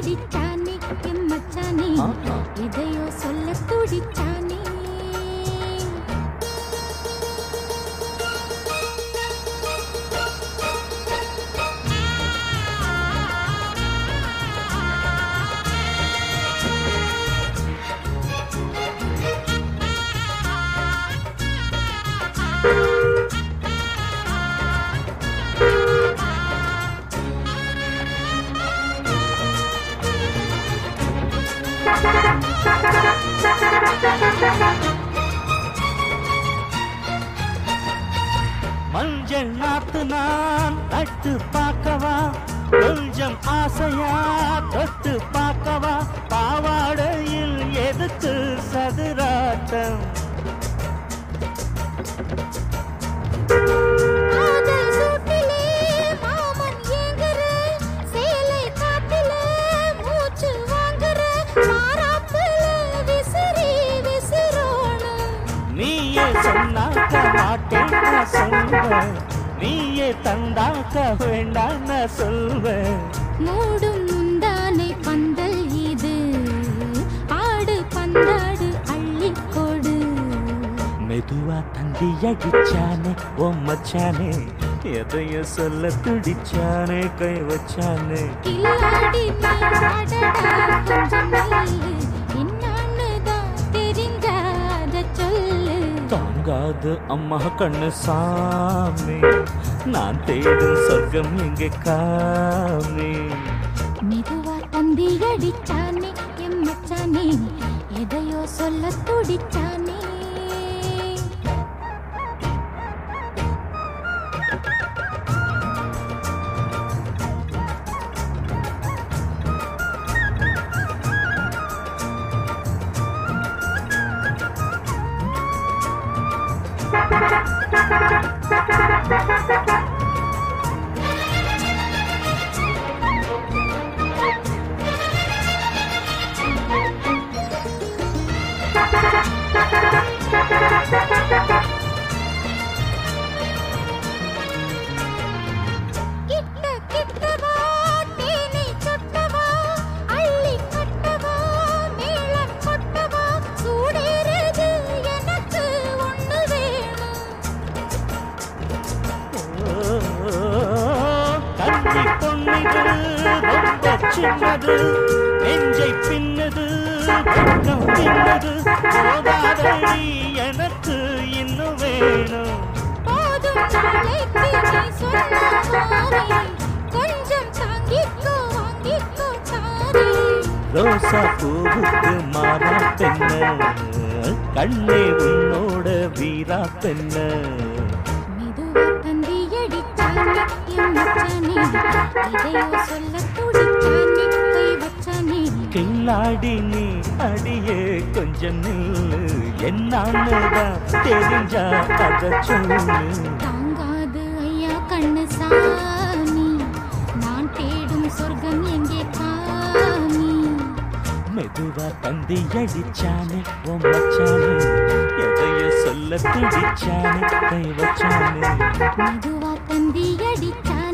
அடிச்சானே என் மச்சானே எதையோ சொல்ல துடிச்சானே மஞ்சள் நாத்து நான் நட்டு பார்க்கவா கொஞ்சம் ஆசையா தொட்டு பார்க்கவா பாவாடையில் எதுக்கு சதுராட்டம் நீயே சொன்னாக்க மாட்டேன் நான் சொல்வேன் நீயே தந்தாக்க வேண்டாம் நான் சொல்வேன் மூடும் முந்தானை பந்தல் இது ஆடு பந்தாடு அள்ளிக்கோடு மெதுவா தந்தி அடிச்சானே ஓ மச்சானே எதைய சொல்ல துடிச்சானே கை வச்சானே கில்லாடி நீ அடடா கொஞ்சம் நில்லு என்னான்னுதான் தெரிஞ்சாத சொல்லு தாங்காது அம்மா கண்ணு சாமி நான் தேடும் சொர்க்கம் எங்கே காமி மெதுவா தந்தி அடிச்சானே என் மச்சானே எதையோ சொல்ல துடிச்சானே சின்னது நெஞ்சை பின்னது பக்கம் பின்னது போதாதடி எனக்கு இன்னும் வேணும் போதும் நாளைக்கு நீ சொன்ன கொஞ்சம் தாங்கிக்கோ வாங்கிக்கோ தாரே ரோசா பூவுக்கு மாறா பெண்ண கண்ணே உன்னோட வீரா பெண்ண மெதுவா தந்தி அடிச்சானே என் மச்சானே இதையோ சொல்ல துடிச்சானே கை வச்சானே கில்லாடி நீ அடியே கொஞ்சம் நில்லு என்னான்னுதான் தெரிஞ்சா அத சொல்லு தாங்காது ஐயா கண்ணு சாமி நான் தேடும் சொர்க்கம் எங்கே காமி மெதுவா தந்தி அடிச்சானே ஓ மச்சானே எதையோ சொல்ல துடிச்சானே கை வச்சானே மெதுவா தந்தி அடிச்சானே